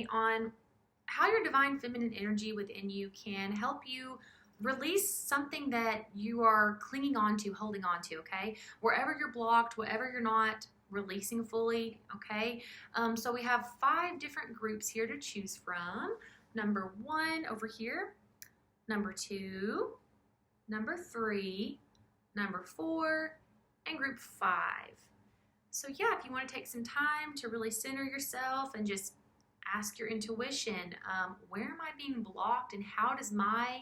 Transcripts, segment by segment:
today on how your divine feminine energy within you can help you release something that you are clinging on to, holding on to, okay? Wherever you're blocked, whatever you're not releasing fully, okay? So we have 5 different groups here to choose from. Number 1 over here, number 2, number 3, number 4, and group 5. So yeah, if you want to take some time to really center yourself and just ask your intuition, where am I being blocked and how does my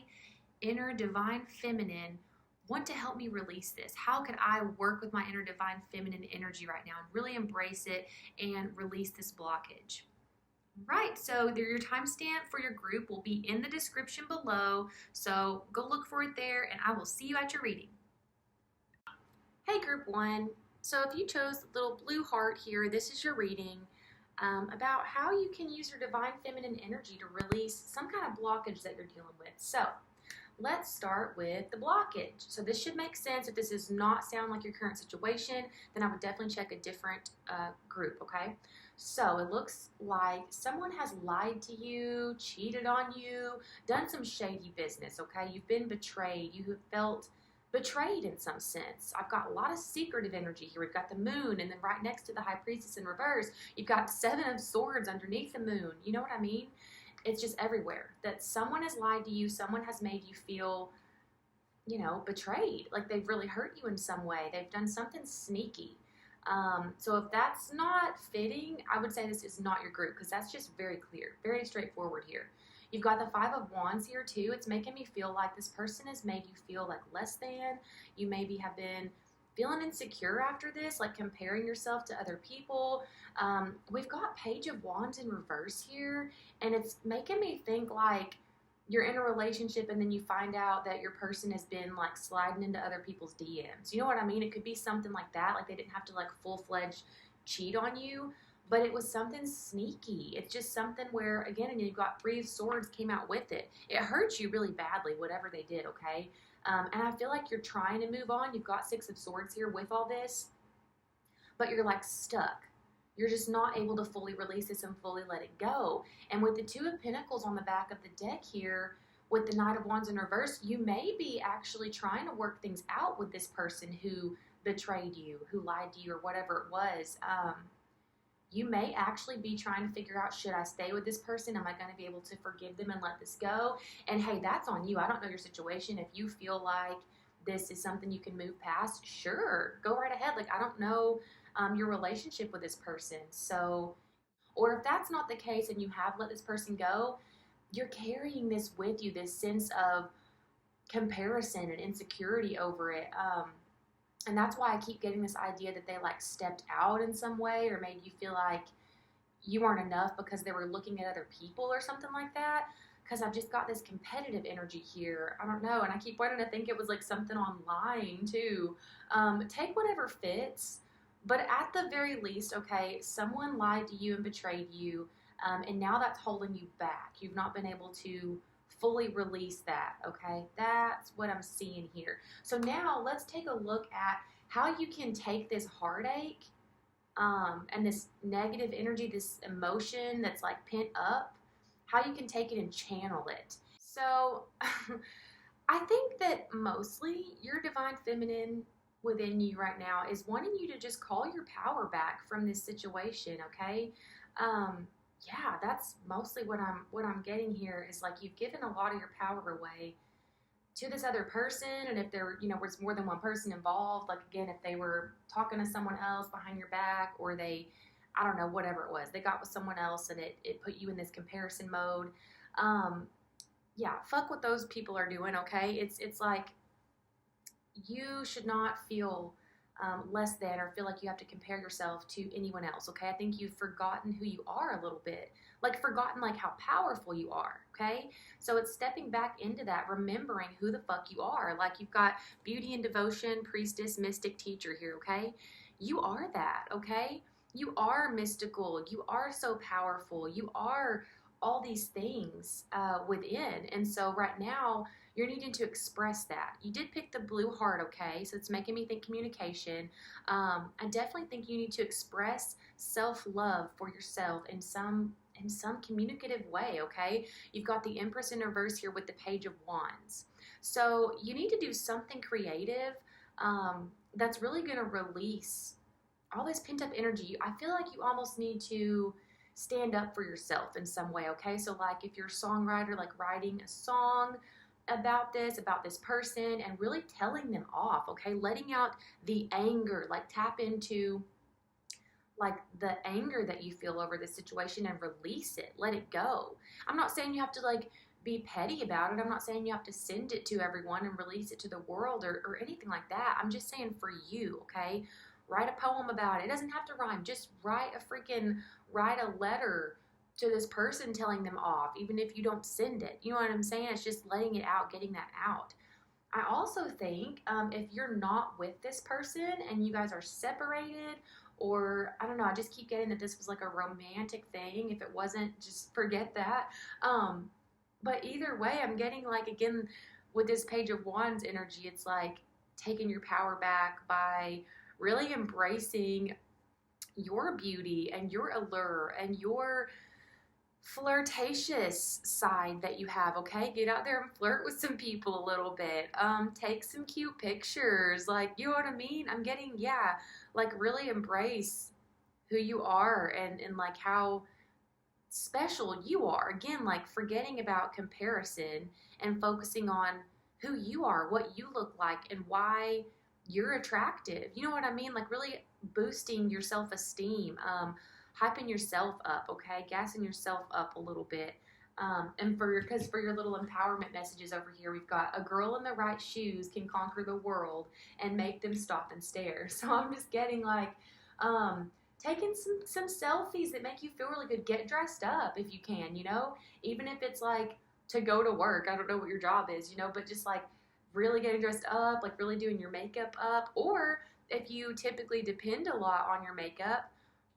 inner divine feminine want to help me release this? How can I work with my inner divine feminine energy right now and really embrace it and release this blockage? Right, so your timestamp for your group will be in the description below, so go look for it there and I will see you at your reading. Hey group 1, so if you chose the little blue heart here, this is your reading about how you can use your divine feminine energy to release some kind of blockage that you're dealing with. So let's start with the blockage. So this should make sense. If this does not sound like your current situation, then I would definitely check a different group, okay? So it looks like someone has lied to you, cheated on you, done some shady business, okay? You've been betrayed. You have felt betrayed in some sense. I've got a lot of secretive energy here. We've got the moon, and then right next to the high priestess in reverse, you've got 7 of swords underneath the moon. You know what I mean? It's just everywhere that someone has lied to you, someone has made you feel, you know, betrayed, like they've really hurt you in some way. They've done something sneaky. So if that's not fitting, I would say this is not your group because that's just very clear, very straightforward here. You've got the 5 of Wands here too. It's making me feel like this person has made you feel like less than. You maybe have been feeling insecure after this, like comparing yourself to other people. We've got Page of Wands in reverse here, and it's making me think like you're in a relationship and then you find out that your person has been like sliding into other people's DMs. You know what I mean? It could be something like that, like they didn't have to like full-fledged cheat on you, but it was something sneaky. It's just something where, again, you've got 3 of Swords came out with it. It hurts you really badly, whatever they did, okay? And I feel like you're trying to move on. You've got 6 of Swords here with all this, but you're like stuck. You're just not able to fully release this and fully let it go. And with the 2 of Pentacles on the back of the deck here, with the Knight of Wands in reverse, you may be actually trying to work things out with this person who betrayed you, who lied to you, or whatever it was. You may actually be trying to figure out, should I stay with this person? Am I going to be able to forgive them and let this go? And hey, that's on you. I don't know your situation. If you feel like this is something you can move past, sure, go right ahead. Like, I don't know your relationship with this person. So, or if that's not the case and you have let this person go, you're carrying this with you, this sense of comparison and insecurity over it. And that's why I keep getting this idea that they like stepped out in some way or made you feel like you weren't enough because they were looking at other people or something like that. Because I've just got this competitive energy here. I don't know. And I keep wanting to think it was like something online too. Take whatever fits. But at the very least, okay, someone lied to you and betrayed you. And now that's holding you back. You've not been able to fully release that, okay? That's what I'm seeing here. So now let's take a look at how you can take this heartache and this negative energy, this emotion that's like pent up, how you can take it and channel it. So I think that mostly your divine feminine within you right now is wanting you to just call your power back from this situation, okay? Yeah, that's mostly what I'm getting here is like you've given a lot of your power away to this other person, and if there, you know, was more than one person involved, like again, if they were talking to someone else behind your back, or they, I don't know, whatever it was, they got with someone else and it put you in this comparison mode. Yeah, fuck what those people are doing, okay? It's like you should not feel less than or feel like you have to compare yourself to anyone else, okay? I think you've forgotten who you are a little bit, like forgotten like how powerful you are, okay? So it's stepping back into that, remembering who the fuck you are. Like you've got beauty and devotion, priestess, mystic, teacher here, okay? You are that, okay? You are mystical. You are so powerful. You are all these things within. And so right now, you're needing to express that. You did pick the blue heart, okay? So it's making me think communication. I definitely think you need to express self-love for yourself in some in some communicative way, okay? You've got the Empress in reverse here with the Page of Wands. So you need to do something creative that's really going to release all this pent up energy. I feel like you almost need to stand up for yourself in some way, okay? So, like, if you're a songwriter, like writing a song about this person, and really telling them off, okay? Letting out the anger, like, tap into like the anger that you feel over the situation and release it, let it go. I'm not saying you have to like be petty about it. I'm not saying you have to send it to everyone and release it to the world or anything like that. I'm just saying for you, okay? Write a poem about it. It doesn't have to rhyme. Just write a letter to this person telling them off, even if you don't send it. You know what I'm saying? It's just letting it out, getting that out. I also think if you're not with this person and you guys are separated, or I don't know, I just keep getting that this was like a romantic thing. If it wasn't, just forget that. But either way, I'm getting like, again, with this Page of Wands energy, it's like taking your power back by really embracing your beauty and your allure and your flirtatious side that you have, okay? Get out there and flirt with some people a little bit. Take some cute pictures. Like, you know what I mean? I'm getting, yeah, like really embrace who you are and like how special you are. Again, like forgetting about comparison and focusing on who you are, what you look like, and why you're attractive. You know what I mean? Like really boosting your self-esteem, hyping yourself up, okay? Gassing yourself up a little bit. And because for your little empowerment messages over here, we've got a girl in the right shoes can conquer the world and make them stop and stare. So I'm just getting like, taking some selfies that make you feel really good. Get dressed up if you can, you know, even if it's like to go to work. I don't know what your job is, you know, but just like really getting dressed up, like really doing your makeup up. Or if you typically depend a lot on your makeup,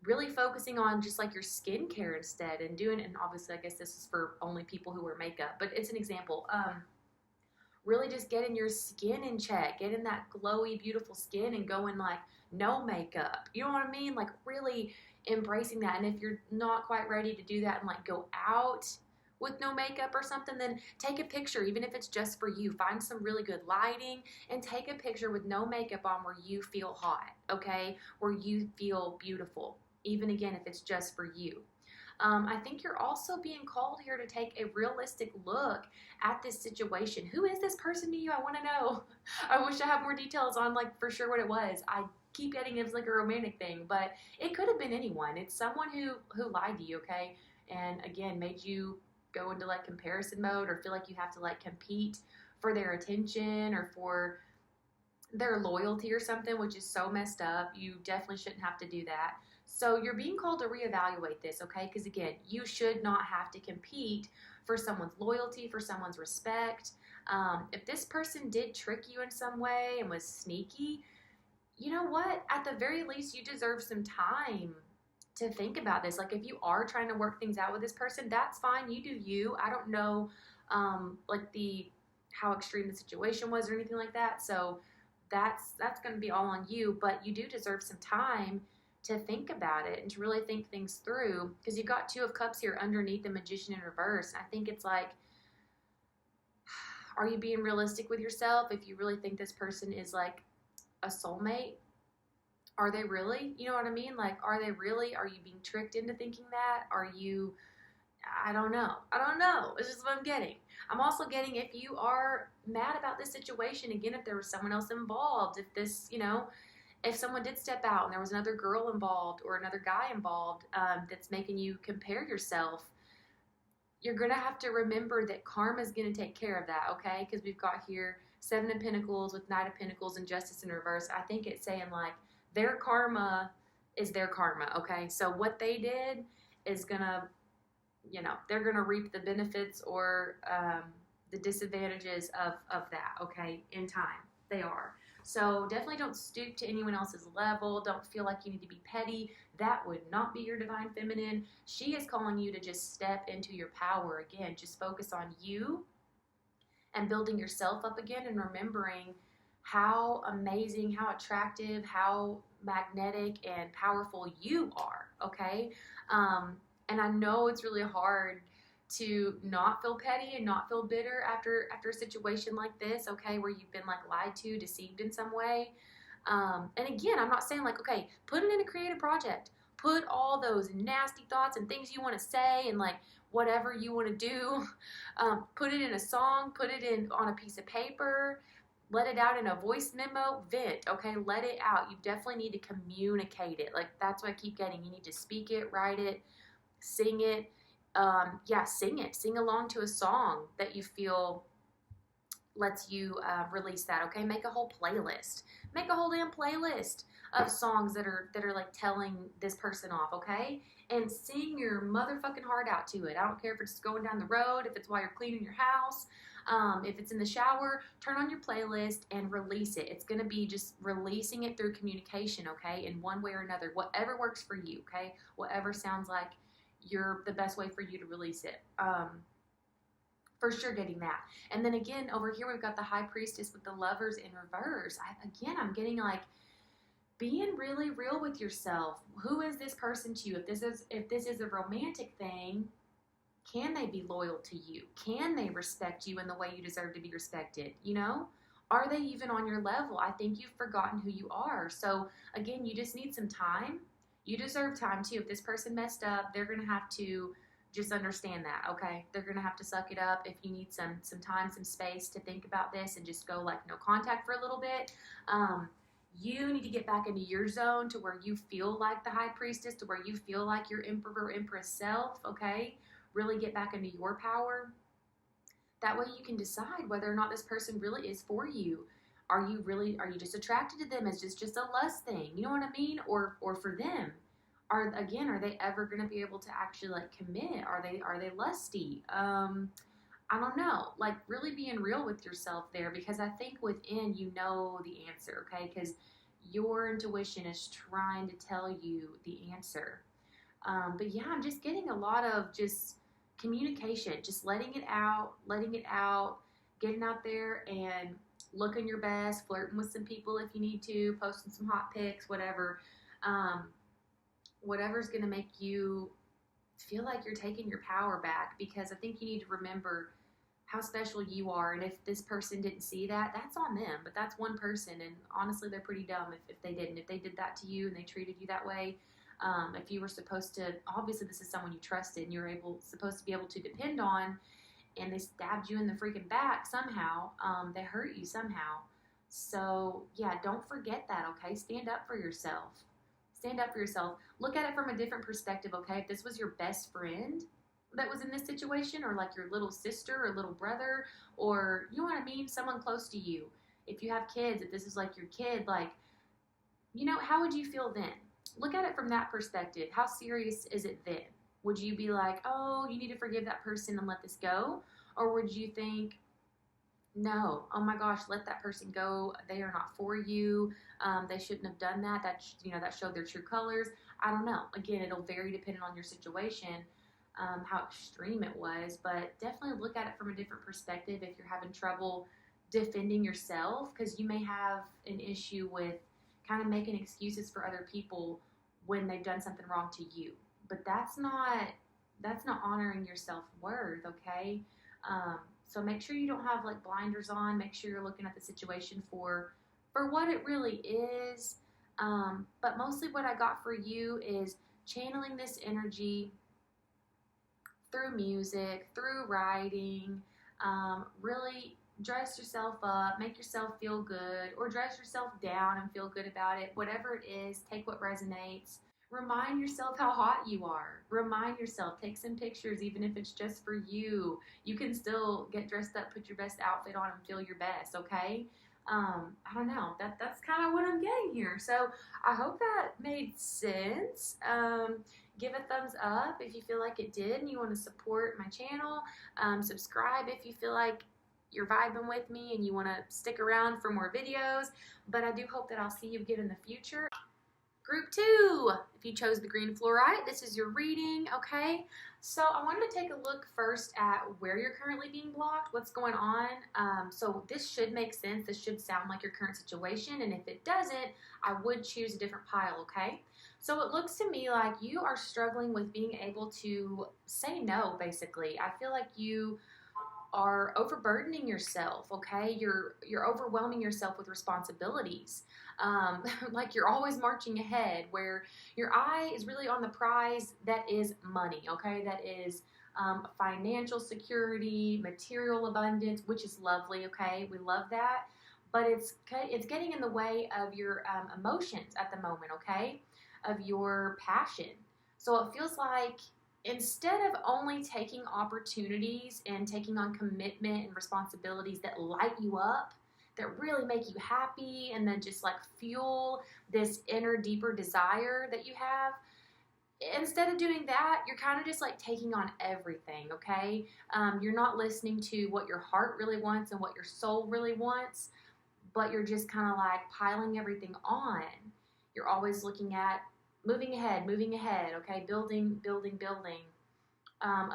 really focusing on just like your skincare instead and doing, and obviously I guess this is for only people who wear makeup, but it's an example. Really just getting your skin in check, getting that glowy, beautiful skin and going like no makeup. You know what I mean? Like really embracing that. And if you're not quite ready to do that and like go out with no makeup or something, then take a picture, even if it's just for you. Find some really good lighting and take a picture with no makeup on where you feel hot, okay? Where you feel beautiful, even again, if it's just for you. I think you're also being called here to take a realistic look at this situation. Who is this person to you? I want to know. I wish I had more details on like for sure what it was. I keep getting it was like a romantic thing, but it could have been anyone. It's someone who lied to you, okay? And again, made you go into like comparison mode or feel like you have to like compete for their attention or for their loyalty or something, which is so messed up. You definitely shouldn't have to do that. So you're being called to reevaluate this, okay? Because again, you should not have to compete for someone's loyalty, for someone's respect. If this person did trick you in some way and was sneaky, you know what? At the very least, you deserve some time to think about this. Like if you are trying to work things out with this person, that's fine. You do you. I don't know like how extreme the situation was or anything like that. So that's going to be all on you, but you do deserve some time to think about it and to really think things through, because you've got Two of Cups here underneath the Magician in reverse. I think it's like, are you being realistic with yourself? If you really think this person is like a soulmate, are they really? You know what I mean? Like, are they really? Are you being tricked into thinking that? Are you, I don't know. I don't know. It's just what I'm getting. I'm also getting if you are mad about this situation, again, if there was someone else involved, if this, you know, if someone did step out and there was another girl involved or another guy involved that's making you compare yourself, you're going to have to remember that karma is going to take care of that, okay? Because we've got here Seven of Pentacles with Knight of Pentacles and Justice in reverse. I think it's saying like their karma is their karma, okay? So what they did is going to, you know, they're going to reap the benefits or the disadvantages of that, okay, in time. They are. So definitely don't stoop to anyone else's level. Don't feel like you need to be petty. That would not be your divine feminine. She is calling you to just step into your power again. Just focus on you and building yourself up again and remembering how amazing, how attractive, how magnetic and powerful you are, okay? And I know it's really hard to not feel petty and not feel bitter after a situation like this, okay, where you've been like lied to, deceived in some way. And again, I'm not saying like, okay, put it in a creative project. Put all those nasty thoughts and things you want to say and like whatever you want to do. Put it in a song. Put it in on a piece of paper. Let it out in a voice memo. Vent. Okay, let it out. You definitely need to communicate it. Like that's what I keep getting. You need to speak it, write it, sing it. Yeah, sing it. Sing along to a song that you feel lets you release that. Okay, make a whole playlist. Make a whole damn playlist of songs that are like telling this person off. Okay, and sing your motherfucking heart out to it. I don't care if it's going down the road, if it's while you're cleaning your house, if it's in the shower. Turn on your playlist and release it. It's gonna be just releasing it through communication. Okay, in one way or another, whatever works for you. Okay, whatever sounds like you're the best way for you to release it. For sure getting that. And then again, over here we've got the High Priestess with the Lovers in reverse. I'm getting like being really real with yourself. Who is this person to you? If this is a romantic thing, can they be loyal to you? Can they respect you in the way you deserve to be respected? You know? Are they even on your level? I think you've forgotten who you are. So again, you just need some time. You deserve time too. If this person messed up, they're going to have to just understand that, okay? They're going to have to suck it up. If you need some time, some space to think about this and just go like no contact for a little bit, you need to get back into your zone to where you feel like the High Priestess, to where you feel like your Emperor, Empress self, okay? Really get back into your power. That way you can decide whether or not this person really is for you. Are you just attracted to them as just a lust thing? You know what I mean? Or for them, are they ever going to be able to actually like commit? Are they lusty? I don't know. Like really being real with yourself there, because I think within you know the answer, okay? Because your intuition is trying to tell you the answer. But yeah, I'm just getting a lot of just communication, just letting it out, getting out there and looking your best, flirting with some people if you need to, posting some hot pics, whatever. Whatever's going to make you feel like you're taking your power back, because I think you need to remember how special you are. And if this person didn't see that, that's on them, but that's one person. And honestly, they're pretty dumb if they didn't. If they did that to you and they treated you that way, if you were supposed to, obviously this is someone you trusted and you're supposed to be able to depend on, and they stabbed you in the freaking back somehow, they hurt you somehow. So yeah, don't forget that, okay? Stand up for yourself. Stand up for yourself. Look at it from a different perspective, okay? If this was your best friend that was in this situation, or like your little sister or little brother, or you know what I mean, someone close to you. If you have kids, if this is like your kid, like, you know, how would you feel then? Look at it from that perspective. How serious is it then? Would you be like, oh, you need to forgive that person and let this go? Or would you think, no, oh my gosh, let that person go. They are not for you. They shouldn't have done that. That showed their true colors. I don't know. Again, it'll vary depending on your situation, how extreme it was. But definitely look at it from a different perspective if you're having trouble defending yourself, because you may have an issue with kind of making excuses for other people when they've done something wrong to you. But that's not honoring your self-worth, okay? So make sure you don't have like blinders on. Make sure you're looking at the situation for what it really is. But mostly what I got for you is channeling this energy through music, through writing. Really dress yourself up, make yourself feel good, or dress yourself down and feel good about it. Whatever it is, take what resonates. Remind yourself how hot you are. Remind yourself, take some pictures, even if it's just for you. You can still get dressed up, put your best outfit on, and feel your best, okay? I don't know. That's kind of what I'm getting here. So I hope that made sense. Give a thumbs up if you feel like it did and you want to support my channel. Subscribe if you feel like you're vibing with me and you want to stick around for more videos. But I do hope that I'll see you again in the future. Group 2, if you chose the green fluorite, this is your reading, okay? So I wanted to take a look first at where you're currently being blocked, what's going on. So this should make sense. This should sound like your current situation, and if it doesn't, I would choose a different pile, okay? So it looks to me like you are struggling with being able to say no, basically. I feel like you are overburdening yourself, okay? You're overwhelming yourself with responsibilities. Like you're always marching ahead, where your eye is really on the prize that is money, okay? That is financial security, material abundance, which is lovely, okay? We love that. But it's getting in the way of your emotions at the moment, okay? Of your passion. So it feels like instead of only taking opportunities and taking on commitment and responsibilities that light you up, that really make you happy and then just like fuel this inner, deeper desire that you have, instead of doing that, you're kind of just like taking on everything, okay? You're not listening to what your heart really wants and what your soul really wants, but you're just kind of like piling everything on. You're always looking at moving ahead, okay? Building.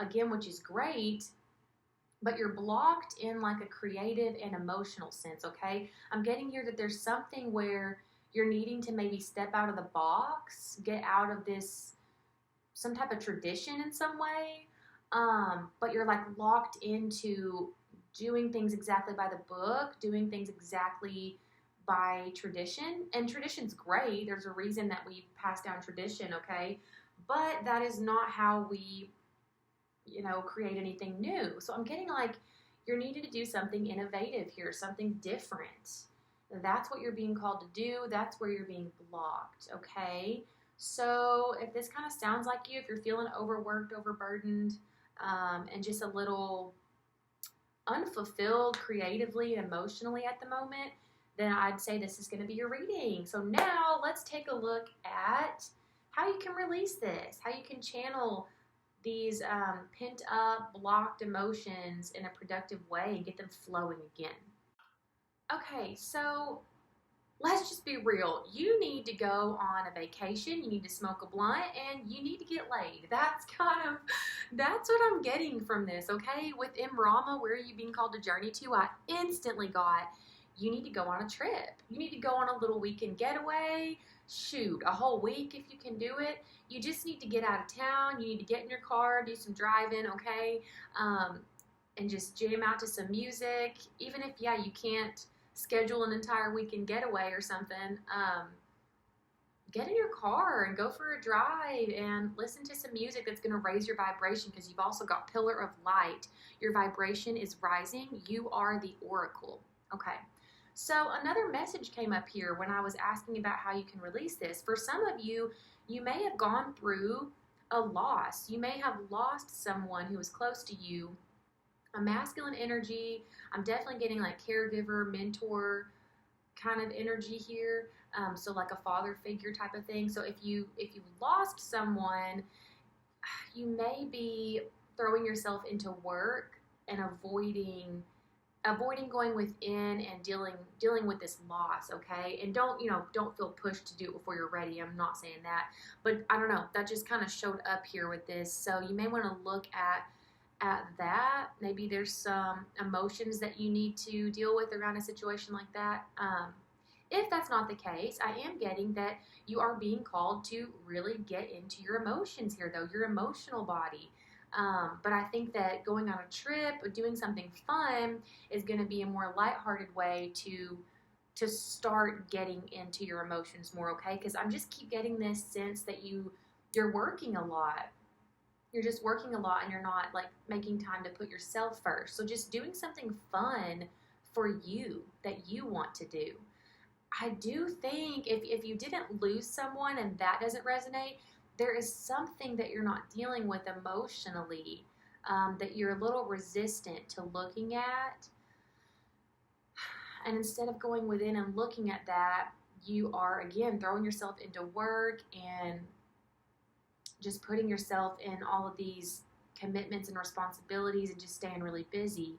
Again, which is great, but you're blocked in like a creative and emotional sense, okay? I'm getting here that there's something where you're needing to maybe step out of the box, get out of this, some type of tradition in some way, but you're like locked into doing things exactly by the book, doing things exactly by tradition. And tradition's great. There's a reason that we pass down tradition, okay? But that is not how we, create anything new. So I'm getting like you're needing to do something innovative here, something different. That's what you're being called to do. That's where you're being blocked, okay? So if this kind of sounds like you, if you're feeling overworked, overburdened, and just a little unfulfilled creatively and emotionally at the moment, then I'd say this is going to be your reading. So now let's take a look at how you can release this, how you can channel these pent up, blocked emotions in a productive way and get them flowing again. Okay, so let's just be real. You need to go on a vacation, you need to smoke a blunt, and you need to get laid. That's what I'm getting from this, okay? With Rama, where are you being called to journey to? I instantly got, you need to go on a trip. You need to go on a little weekend getaway. Shoot, a whole week if you can do it. You just need to get out of town. You need to get in your car, do some driving, okay? And just jam out to some music. Even if, you can't schedule an entire weekend getaway or something, get in your car and go for a drive and listen to some music that's going to raise your vibration, because you've also got pillar of light. Your vibration is rising. You are the oracle. Okay. So another message came up here when I was asking about how you can release this. For some of you, you may have gone through a loss. You may have lost someone who was close to you. A masculine energy. I'm definitely getting like caregiver, mentor kind of energy here. So like a father figure type of thing. So if you lost someone, you may be throwing yourself into work and avoiding going within and dealing with this loss, okay? And don't feel pushed to do it before you're ready. I'm not saying that, but I don't know, that just kind of showed up here with this. So you may want to look at that. Maybe there's some emotions that you need to deal with around a situation like that. If that's not the case, I am getting that you are being called to really get into your emotions here, though, your emotional body. But I think that going on a trip or doing something fun is going to be a more lighthearted way to start getting into your emotions more, okay? Because I'm just keep getting this sense that you're working a lot. You're just working a lot and you're not like making time to put yourself first. So just doing something fun for you that you want to do. I do think if you didn't lose someone and that doesn't resonate, there is something that you're not dealing with emotionally, that you're a little resistant to looking at. And instead of going within and looking at that, you are, again, throwing yourself into work and just putting yourself in all of these commitments and responsibilities and just staying really busy,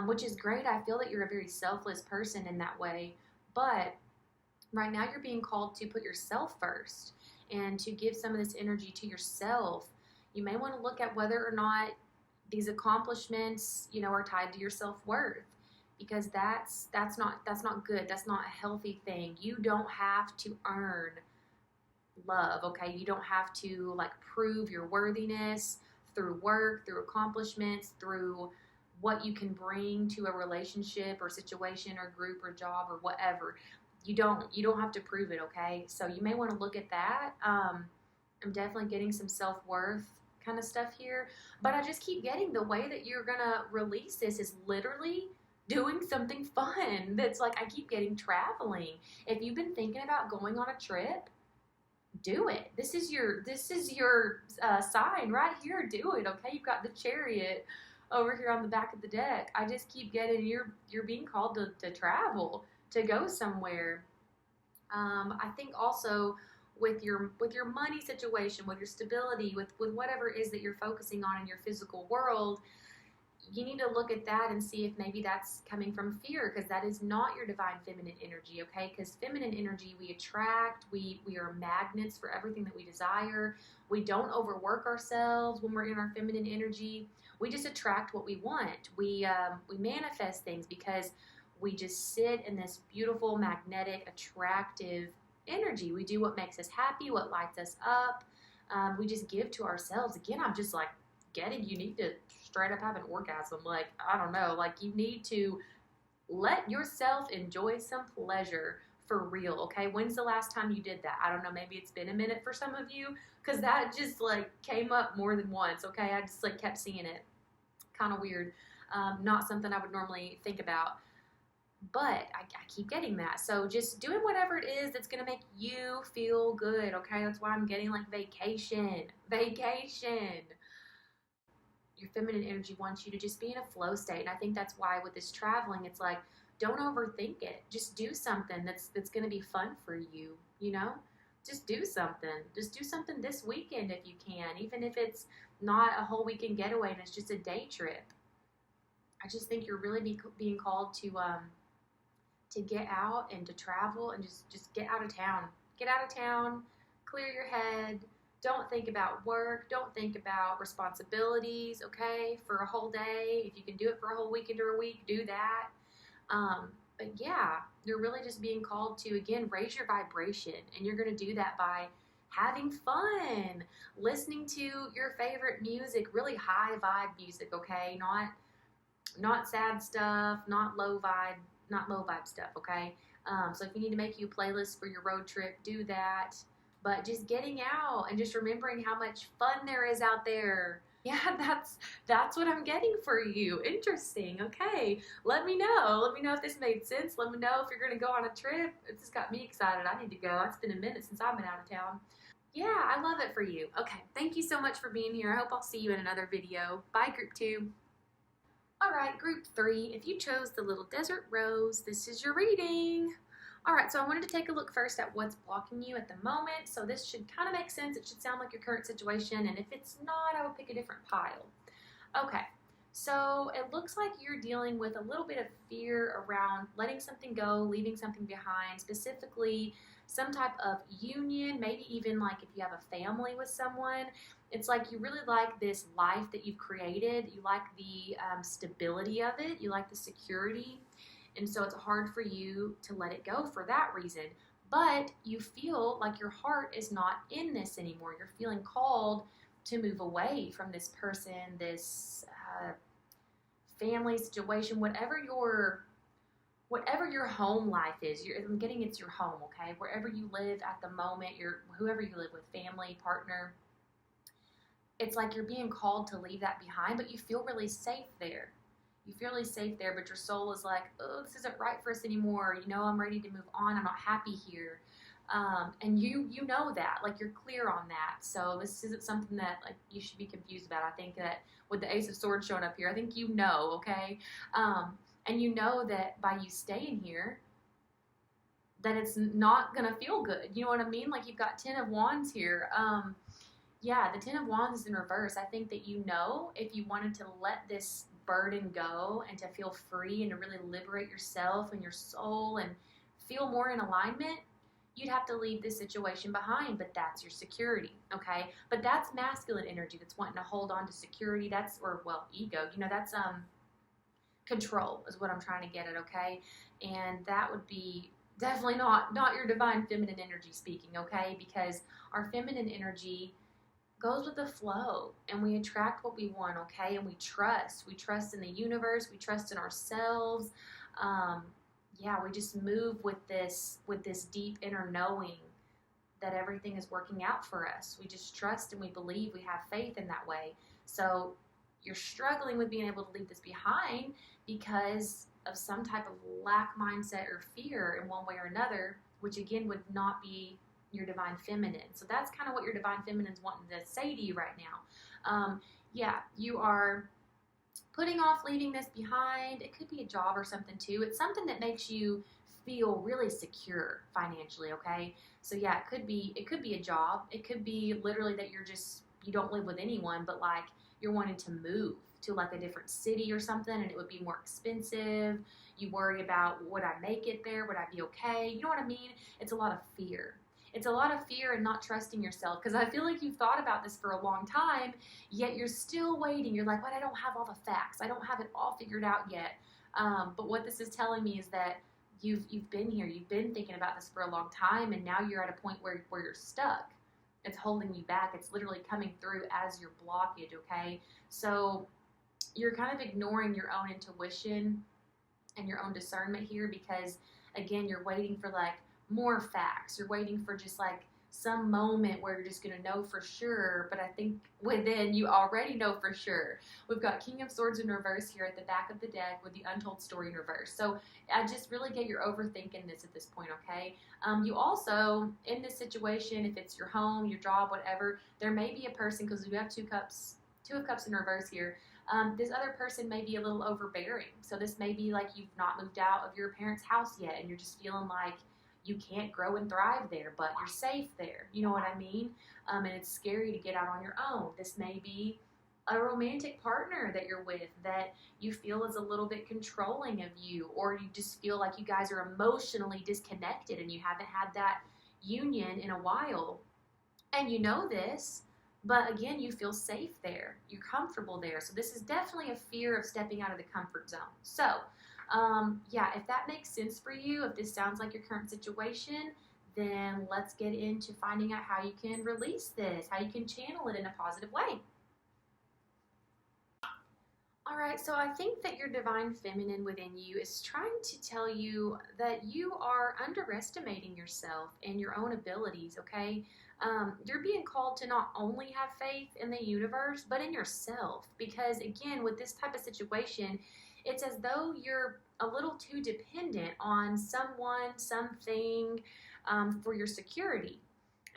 which is great. I feel that you're a very selfless person in that way, but Right now, you're being called to put yourself first and to give some of this energy to yourself. You may want to look at whether or not these accomplishments, are tied to your self-worth, because that's not good. That's not a healthy thing. You don't have to earn love, okay? You don't have to like prove your worthiness through work, through accomplishments, through what you can bring to a relationship or situation or group or job or whatever. You don't have to prove it, okay? So you may want to look at that. I'm definitely getting some self-worth kind of stuff here, but I just keep getting the way that you're gonna release this is literally doing something fun. That's like, I keep getting traveling. If you've been thinking about going on a trip, do it. This is your sign right here. Do it, okay? You've got the Chariot over here on the back of the deck. I just keep getting you're being called to travel, to go somewhere. I think also with your money situation, with your stability, with whatever it is that you're focusing on in your physical world, you need to look at that and see if maybe that's coming from fear, because that is not your divine feminine energy, okay? Because feminine energy, we attract, we are magnets for everything that we desire. We don't overwork ourselves when we're in our feminine energy. We just attract what we want. We manifest things because we just sit in this beautiful, magnetic, attractive energy. We do what makes us happy, what lights us up. We just give to ourselves. Again, I'm just like getting, you need to straight up have an orgasm. Like, I don't know, like you need to let yourself enjoy some pleasure for real, okay? When's the last time you did that? I don't know, maybe it's been a minute for some of you, because that just like came up more than once, okay? I just like kept seeing it. Kind of weird. Not something I would normally think about. But I keep getting that. So just doing whatever it is that's going to make you feel good, okay? That's why I'm getting like vacation. Vacation. Your feminine energy wants you to just be in a flow state. And I think that's why with this traveling, it's like, don't overthink it. Just do something that's going to be fun for you, you know? Just do something. Just do something this weekend if you can, even if it's not a whole weekend getaway and it's just a day trip. I just think you're really being called to get out and to travel and just get out of town. Get out of town, clear your head. Don't think about work. Don't think about responsibilities, okay, for a whole day. If you can do it for a whole weekend or a week, do that. But yeah, you're really just being called to, again, raise your vibration. And you're going to do that by having fun, listening to your favorite music, really high vibe music, okay? Not sad stuff, not low vibe stuff, okay? So if you need to make you a playlist for your road trip, do that. But just getting out and just remembering how much fun there is out there. Yeah, that's what I'm getting for you. Interesting. Okay. Let me know. Let me know if this made sense. Let me know if you're going to go on a trip. It just got me excited. I need to go. It's been a minute since I've been out of town. Yeah, I love it for you. Okay. Thank you so much for being here. I hope I'll see you in another video. Bye, Group 2. All right, Group 3, if you chose the little desert rose, this is your reading. All right, so I wanted to take a look first at what's blocking you at the moment. So this should kind of make sense. It should sound like your current situation, and if it's not, I will pick a different pile. Okay, so it looks like you're dealing with a little bit of fear around letting something go, leaving something behind, specifically some type of union, maybe even like if you have a family with someone. It's like you really like this life that you've created. You like the stability of it. You like the security. And so it's hard for you to let it go for that reason. But you feel like your heart is not in this anymore. You're feeling called to move away from this person, this family situation, whatever your home life is. I'm getting it's your home, okay? Wherever you live at the moment, whoever you live with, family, partner, it's like you're being called to leave that behind, but you feel really safe there. You feel really safe there, but your soul is like, oh, this isn't right for us anymore. I'm ready to move on. I'm not happy here. And you know that, like you're clear on that. So this isn't something that like you should be confused about. I think that with the Ace of Swords showing up here, I think you know, okay? And you know that by you staying here, that it's not going to feel good. You know what I mean? Like you've got 10 of Wands here. Yeah, the 10 of Wands is in reverse. I think that if you wanted to let this burden go and to feel free and to really liberate yourself and your soul and feel more in alignment, you'd have to leave this situation behind, but that's your security, okay? But that's masculine energy that's wanting to hold on to security. That's, or well, ego, that's control is what I'm trying to get at, okay? And that would be definitely not your divine feminine energy speaking, okay? Because our feminine energy goes with the flow, and we attract what we want, okay? And we trust in the universe, we trust in ourselves. Yeah, we just move with this deep inner knowing that everything is working out for us. We just trust and we believe, we have faith in that way. So you're struggling with being able to leave this behind because of some type of lack mindset or fear in one way or another, which again would not be your divine feminine. So that's kind of what your divine feminine's wanting to say to you right now. Yeah, you are putting off leaving this behind. It could be a job or something too. It's something that makes you feel really secure financially, okay? So yeah, it could be a job. It could be literally that you don't live with anyone, but like you're wanting to move to like a different city or something, and it would be more expensive. You worry about, would I make it there? Would I be okay? You know what I mean? It's a lot of fear. It's a lot of fear and not trusting yourself, because I feel like you've thought about this for a long time, yet you're still waiting. You're like, but I don't have all the facts. I don't have it all figured out yet. But what this is telling me is that you've been here. You've been thinking about this for a long time, and now you're at a point where you're stuck. It's holding you back. It's literally coming through as your blockage, okay? So you're kind of ignoring your own intuition and your own discernment here because, again, you're waiting for like more facts. You're waiting for just like some moment where you're just going to know for sure, but I think within you already know for sure. We've got King of Swords in reverse here at the back of the deck with the Untold Story in reverse. So I just really get you're overthinking this at this point, okay? You also, in this situation, if it's your home, your job, whatever, there may be a person, because we have two of cups in reverse here. This other person may be a little overbearing. So this may be like you've not moved out of your parents' house yet, and you're just feeling like you can't grow and thrive there, but you're safe there. You know what I mean? And it's scary to get out on your own. This may be a romantic partner that you're with that you feel is a little bit controlling of you, or you just feel like you guys are emotionally disconnected and you haven't had that union in a while. And you know this, but again, you feel safe there. You're comfortable there. So this is definitely a fear of stepping out of the comfort zone. So yeah, if that makes sense for you, if this sounds like your current situation, then let's get into finding out how you can release this, how you can channel it in a positive way. All right, so I think that your divine feminine within you is trying to tell you that you are underestimating yourself and your own abilities, okay? You're being called to not only have faith in the universe, but in yourself. Because again, with this type of situation, it's as though you're a little too dependent on someone, something for your security.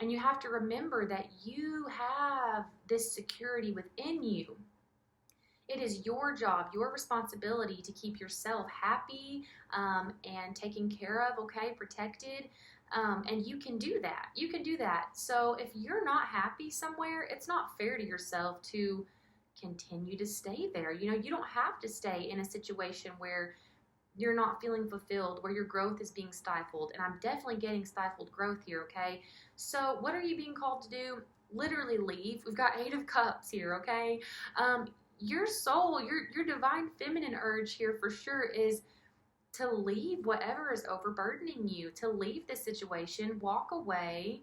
And you have to remember that you have this security within you. It is your job, your responsibility to keep yourself happy and taken care of, okay, protected. And you can do that. You can do that. So if you're not happy somewhere, it's not fair to yourself to continue to stay there. You know, you don't have to stay in a situation where you're not feeling fulfilled, where your growth is being stifled. And I'm definitely getting stifled growth here, okay? So what are you being called to do? Literally leave. We've got 8 of Cups here, okay? Your soul, your divine feminine urge here for sure is to leave whatever is overburdening you, to leave this situation, walk away,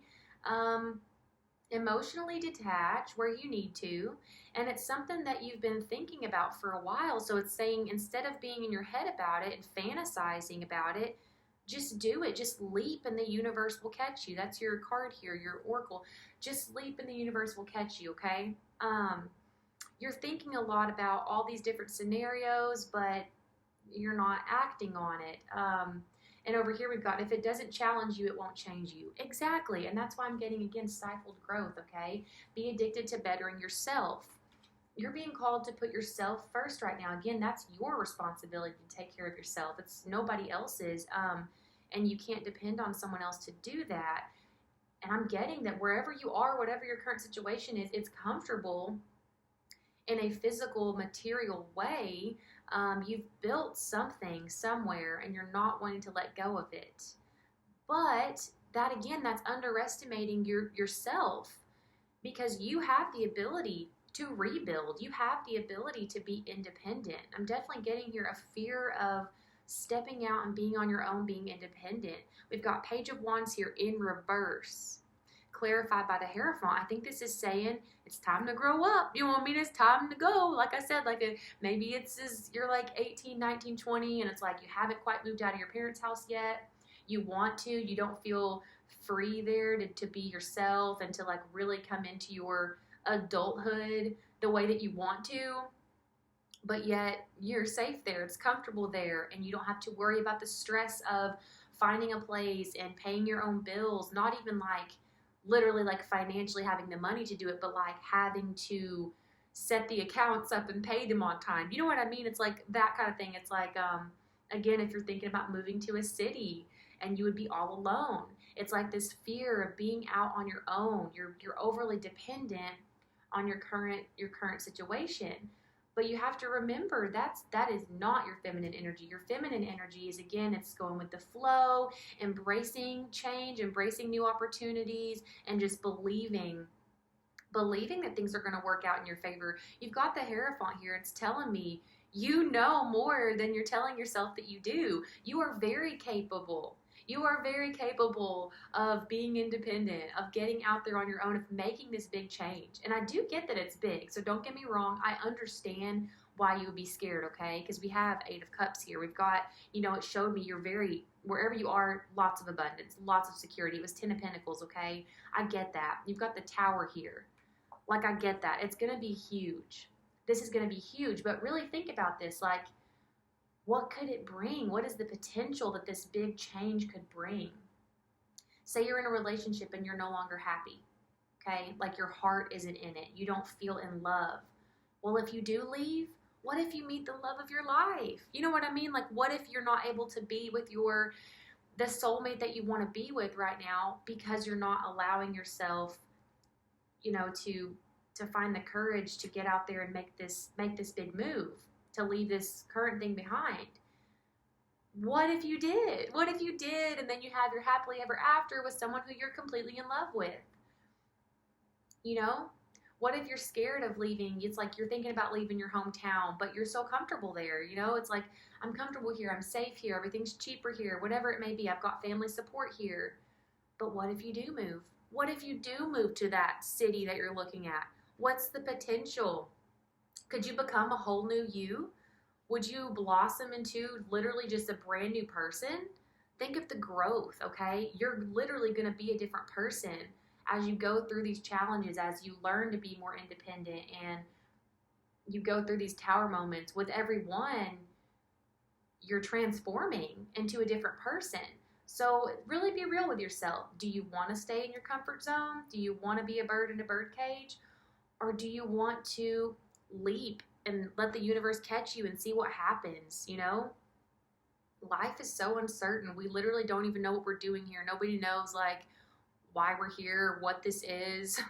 emotionally detach where you need to. And it's something that you've been thinking about for a while. So it's saying, instead of being in your head about it and fantasizing about it, just do it. Just leap and the universe will catch you. That's your card here, your oracle. Just leap and the universe will catch you, okay? You're thinking a lot about all these different scenarios, but you're not acting on it. And over here we've got, if it doesn't challenge you, it won't change you. Exactly. And that's why I'm getting, again, stifled growth, okay? Be addicted to bettering yourself. You're being called to put yourself first right now. Again, that's your responsibility to take care of yourself. It's nobody else's. And you can't depend on someone else to do that. And I'm getting that wherever you are, whatever your current situation is, it's comfortable in a physical, material way. You've built something somewhere and you're not wanting to let go of it. But that again, that's underestimating yourself, because you have the ability to rebuild. You have the ability to be independent. I'm definitely getting here a fear of stepping out and being on your own, being independent. We've got Page of Wands here in reverse, clarified by the Hierophant. I think this is saying it's time to grow up. You know what I mean? It's time to go. Like I said, maybe you're like 18, 19, 20, and it's like you haven't quite moved out of your parents' house yet. You want to, you don't feel free there to be yourself and to like really come into your adulthood the way that you want to, but yet you're safe there, it's comfortable there, and you don't have to worry about the stress of finding a place and paying your own bills, not even like literally like financially having the money to do it, but like having to set the accounts up and pay them on time. You know what I mean? It's like that kind of thing. It's like again, if you're thinking about moving to a city and you would be all alone, it's like this fear of being out on your own. You're overly dependent on your current situation. But you have to remember that is not your feminine energy. Your feminine energy is, again, it's going with the flow, embracing change, embracing new opportunities, and just believing that things are going to work out in your favor. You've got the Hierophant here. It's telling me you know more than you're telling yourself that you do. You are very capable. You are very capable of being independent, of getting out there on your own, of making this big change. And I do get that it's big, so don't get me wrong. I understand why you would be scared, okay? Because we have Eight of Cups here. We've got, it showed me you're very, wherever you are, lots of abundance, lots of security. It was 10 of Pentacles, okay? I get that. You've got the Tower here. Like, I get that. It's going to be huge. This is going to be huge, but really think about this, like, what could it bring? What is the potential that this big change could bring? Say you're in a relationship and you're no longer happy, okay? Like your heart isn't in it. You don't feel in love. Well, if you do leave, what if you meet the love of your life? You know what I mean? Like, what if you're not able to be with the soulmate that you want to be with right now because you're not allowing yourself, to find the courage to get out there and make this big move, to leave this current thing behind? What if you did? What if you did, and then you have your happily ever after with someone who you're completely in love with? What if you're scared of leaving? It's like you're thinking about leaving your hometown, but you're so comfortable there. It's like, I'm comfortable here. I'm safe here. Everything's cheaper here. Whatever it may be. I've got family support here. But what if you do move? What if you do move to that city that you're looking at? What's the potential? Could you become a whole new you? Would you blossom into literally just a brand new person? Think of the growth, okay? You're literally going to be a different person as you go through these challenges, as you learn to be more independent, and you go through these Tower moments. With every one, you're transforming into a different person. So really be real with yourself. Do you want to stay in your comfort zone? Do you want to be a bird in a bird cage? Or do you want to leap and let the universe catch you and see what happens? Life is so uncertain. We literally don't even know what we're doing here. Nobody knows like why we're here, what this is,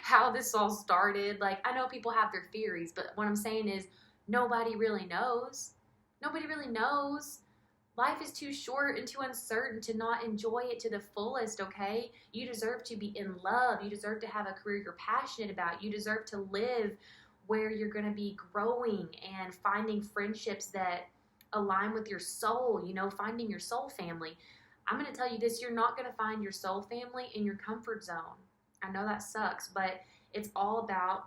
how this all started. Like, I know people have their theories, but what I'm saying is nobody really knows. Nobody really knows. Life is too short and too uncertain to not enjoy it to the fullest, okay? You deserve to be in love. You deserve to have a career you're passionate about. You deserve to live where you're going to be growing and finding friendships that align with your soul, finding your soul family. I'm going to tell you this, you're not going to find your soul family in your comfort zone. I know that sucks, but it's all about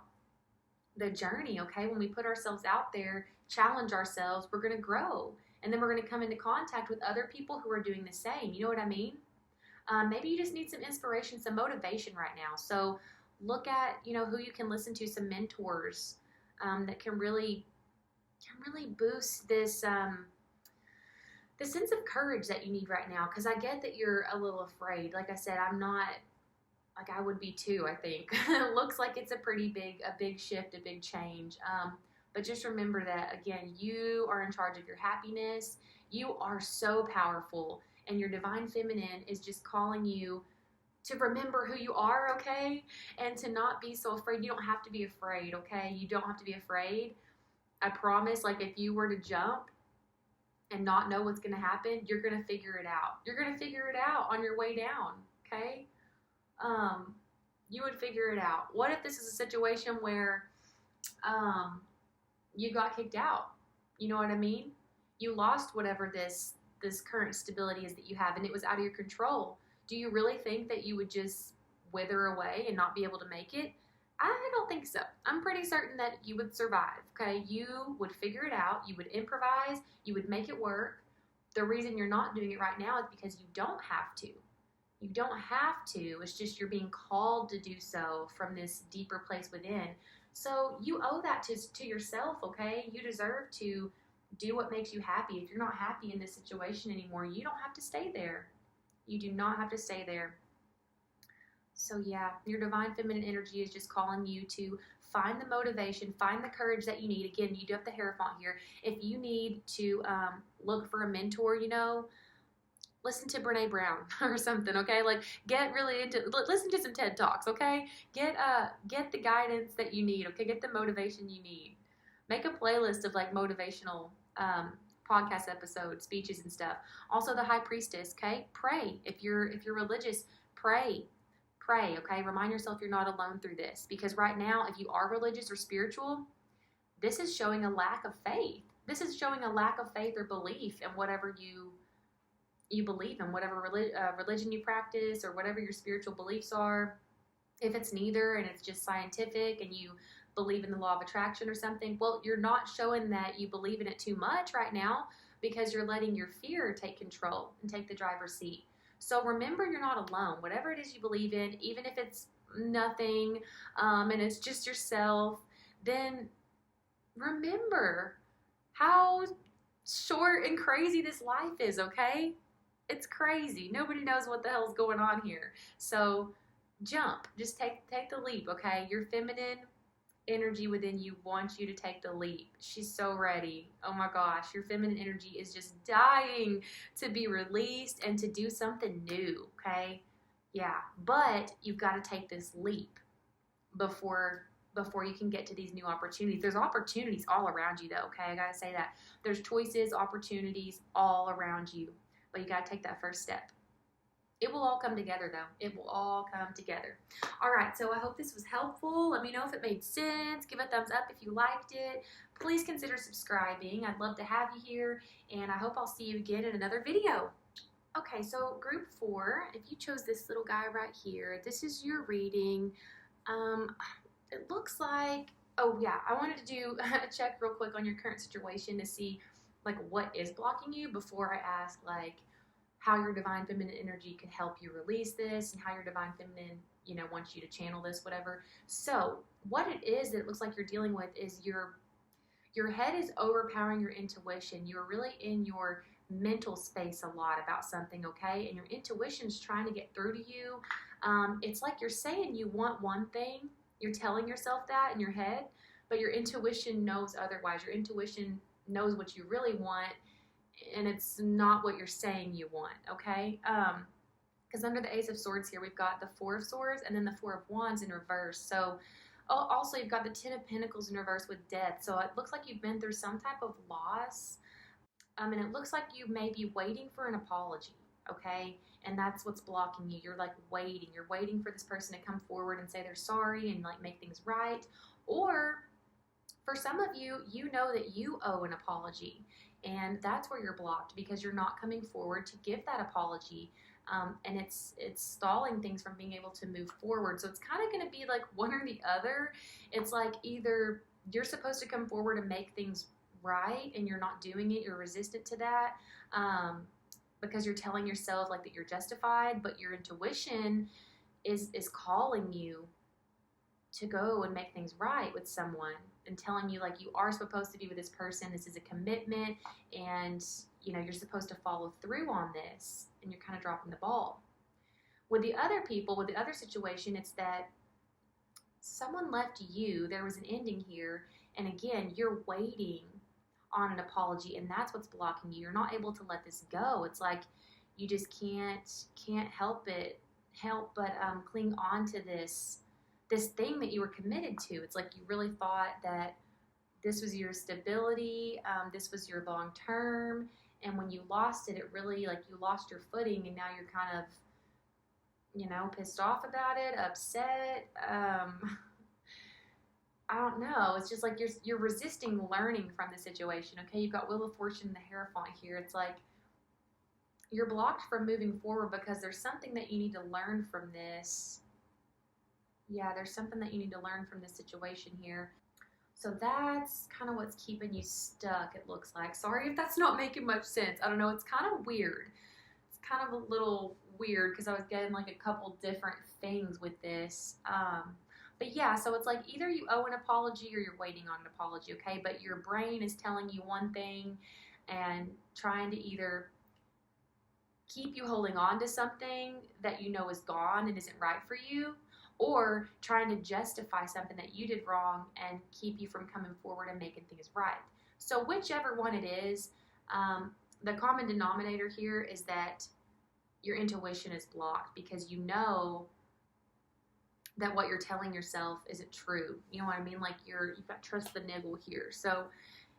the journey, okay? When we put ourselves out there, challenge ourselves, we're going to grow. And then we're going to come into contact with other people who are doing the same. You know what I mean? Maybe you just need some inspiration, some motivation right now. So look at, who you can listen to, some mentors that can really boost this the sense of courage that you need right now. Because I get that you're a little afraid. Like I said, I'm not, like I would be too, I think. It looks like it's a big shift, a big change. But just remember that, again, you are in charge of your happiness. You are so powerful. And your divine feminine is just calling you to remember who you are, okay? And to not be so afraid. You don't have to be afraid, okay? You don't have to be afraid. I promise, like if you were to jump and not know what's going to happen, you're going to figure it out. You're going to figure it out on your way down. okay? You would figure it out. What if this is a situation where you got kicked out? You know what I mean? You lost whatever this current stability is that you have, and it was out of your control. Do you really think that you would just wither away and not be able to make it? I don't think so. I'm pretty certain that you would survive, okay? You would figure it out. You would improvise. You would make it work. The reason you're not doing it right now is because you don't have to. You don't have to. It's just you're being called to do so from this deeper place within. So you owe that to yourself, okay? You deserve to do what makes you happy. If you're not happy in this situation anymore, you don't have to stay there. You do not have to stay there. So yeah, your divine feminine energy is just calling you to find the motivation, find the courage that you need. Again, you do have the Hierophant here. If you need to look for a mentor, listen to Brene Brown or something, okay? Like, get really into, listen to some TED Talks, okay? Get the guidance that you need, okay? Get the motivation you need. Make a playlist of like motivational podcast episodes, speeches and stuff. Also the High Priestess, okay? Pray. If you're religious, pray, okay? Remind yourself you're not alone through this, because right now, if you are religious or spiritual, this is showing a lack of faith. This is showing a lack of faith or belief in whatever you believe in, whatever religion you practice or whatever your spiritual beliefs are. If it's neither and it's just scientific and you believe in the law of attraction or something, well, you're not showing that you believe in it too much right now, because you're letting your fear take control and take the driver's seat. So remember, you're not alone. Whatever it is you believe in, even if it's nothing and it's just yourself, then remember how short and crazy this life is, okay? It's crazy. Nobody knows what the hell's going on here. So jump. Just take the leap, okay? Your feminine energy within you wants you to take the leap. She's so ready. Oh my gosh, your feminine energy is just dying to be released and to do something new, okay? Yeah, but you've got to take this leap before you can get to these new opportunities. There's opportunities all around you though, okay? I got to say that. There's choices, opportunities all around you, but you got to take that first step. It will all come together though. It will all come together. All right, so I hope this was helpful. Let me know if it made sense. Give a thumbs up if you liked it. Please consider subscribing. I'd love to have you here, and I hope I'll see you again in another video. Okay, so group 4, if you chose this little guy right here, this is your reading. It looks like, oh yeah, I wanted to do a check real quick on your current situation to see like what is blocking you before I ask like how your divine feminine energy can help you release this, and how your divine feminine, wants you to channel this, whatever. So what it is that it looks like you're dealing with is your head is overpowering your intuition. You're really in your mental space a lot about something, okay? And your intuition's trying to get through to you. It's like you're saying you want one thing. You're telling yourself that in your head, but your intuition knows otherwise. Your intuition knows what you really want, and it's not what you're saying you want, okay? Because under the Ace of Swords here, we've got the 4 of Swords and then the 4 of Wands in reverse. So also you've got the 10 of Pentacles in reverse with death. So it looks like you've been through some type of loss. And it looks like you may be waiting for an apology, okay? And that's what's blocking you. You're like waiting. You're waiting for this person to come forward and say they're sorry and like make things right. Or for some of you, you know that you owe an apology. And that's where you're blocked, because you're not coming forward to give that apology. And it's stalling things from being able to move forward. So it's kind of going to be like one or the other. It's like either you're supposed to come forward and make things right and you're not doing it, you're resistant to that, because you're telling yourself like that you're justified, but your intuition is calling you to go and make things right with someone, and telling you like you are supposed to be with this person, this is a commitment, and you're supposed to follow through on this, and you're kind of dropping the ball. With the other people, with the other situation, it's that someone left you, there was an ending here, and again, you're waiting on an apology, and that's what's blocking you. You're not able to let this go. It's like you just can't help but cling on to this thing that you were committed to. It's like you really thought that this was your stability, this was your long term, and when you lost it, it really like you lost your footing, and now you're kind of pissed off about it, upset. I don't know. It's just like you're resisting learning from the situation. Okay, you've got Wheel of Fortune and the Hierophant here. It's like you're blocked from moving forward because there's something that you need to learn from this. Yeah, there's something that you need to learn from this situation here. So that's kind of what's keeping you stuck, it looks like. Sorry if that's not making much sense. I don't know. It's kind of weird. It's kind of a little weird because I was getting like a couple different things with this. But yeah, so it's like either you owe an apology or you're waiting on an apology, okay? But your brain is telling you one thing and trying to either keep you holding on to something that you know is gone and isn't right for you, or trying to justify something that you did wrong and keep you from coming forward and making things right. So, whichever one it is, the common denominator here is that your intuition is blocked because you know that what you're telling yourself isn't true. You know what I mean? Like you've got trust the niggle here. So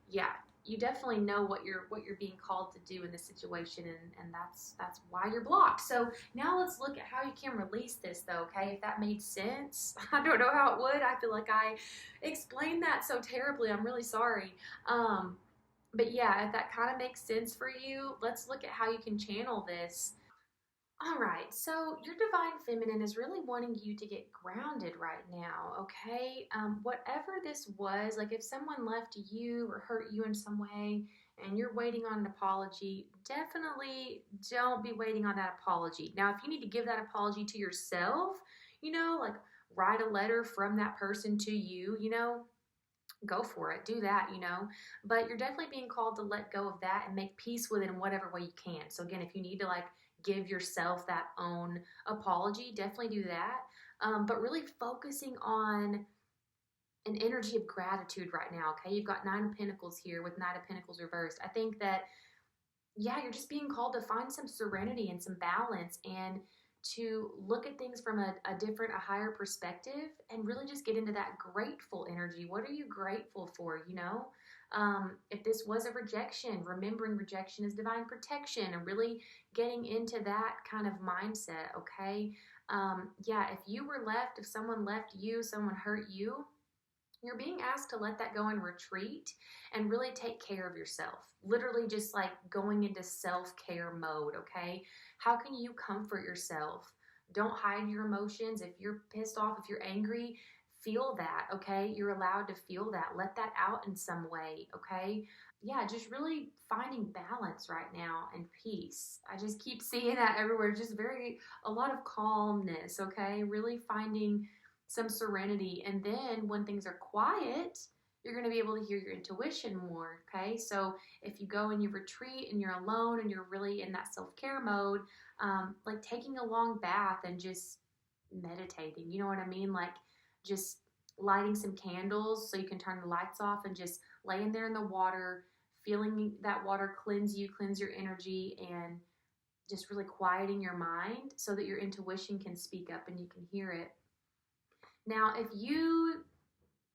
yeah, you definitely know what you're being called to do in this situation, and that's why you're blocked. So now let's look at how you can release this though, okay? If that made sense. I don't know how it would. I feel like I explained that so terribly. I'm really sorry. But yeah, if that kind of makes sense for you, let's look at how you can channel this. All right, so your divine feminine is really wanting you to get grounded right now, okay? Whatever this was, like if someone left you or hurt you in some way and you're waiting on an apology, definitely don't be waiting on that apology. Now, if you need to give that apology to yourself, like write a letter from that person to you, go for it, do that, but you're definitely being called to let go of that and make peace with it in whatever way you can. So again, if you need to like give yourself that own apology, definitely do that, but really focusing on an energy of gratitude right now. Okay, you've got Nine of Pentacles here with Knight of Pentacles reversed. I think that, yeah, you're just being called to find some serenity and some balance and to look at things from a different, a higher perspective and really just get into that grateful energy. What are you grateful for? If this was a rejection, remembering rejection is divine protection and really getting into that kind of mindset, okay? Yeah, if someone left you, someone hurt you, you're being asked to let that go and retreat and really take care of yourself. Literally, just like going into self care mode, okay? How can you comfort yourself? Don't hide your emotions. If you're pissed off, if you're angry, feel that, okay? You're allowed to feel that. Let that out in some way, okay? Yeah, just really finding balance right now and peace. I just keep seeing that everywhere. Just a lot of calmness, okay? Really finding some serenity. And then when things are quiet, you're going to be able to hear your intuition more, okay? So if you go and you retreat and you're alone and you're really in that self-care mode, like taking a long bath and just meditating, you know what I mean? Like just lighting some candles so you can turn the lights off and just laying there in the water, feeling that water cleanse you, cleanse your energy, and just really quieting your mind so that your intuition can speak up and you can hear it. Now, if you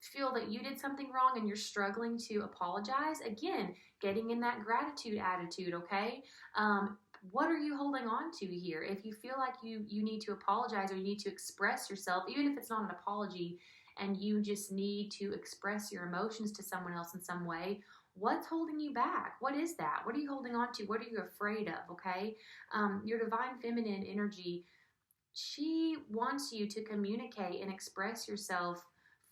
feel that you did something wrong and you're struggling to apologize, again, getting in that gratitude attitude, okay? What are you holding on to here? If you feel like you need to apologize or you need to express yourself, even if it's not an apology and you just need to express your emotions to someone else in some way, what's holding you back? What is that? What are you holding on to? What are you afraid of, okay? Your divine feminine energy, she wants you to communicate and express yourself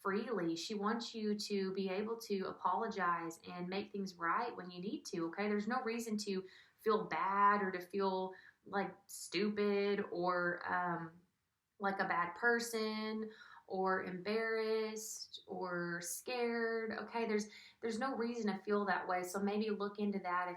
freely. She wants you to be able to apologize and make things right when you need to, okay? There's no reason to feel bad or to feel like stupid or like a bad person or embarrassed or scared, okay? There's no reason to feel that way. So maybe look into that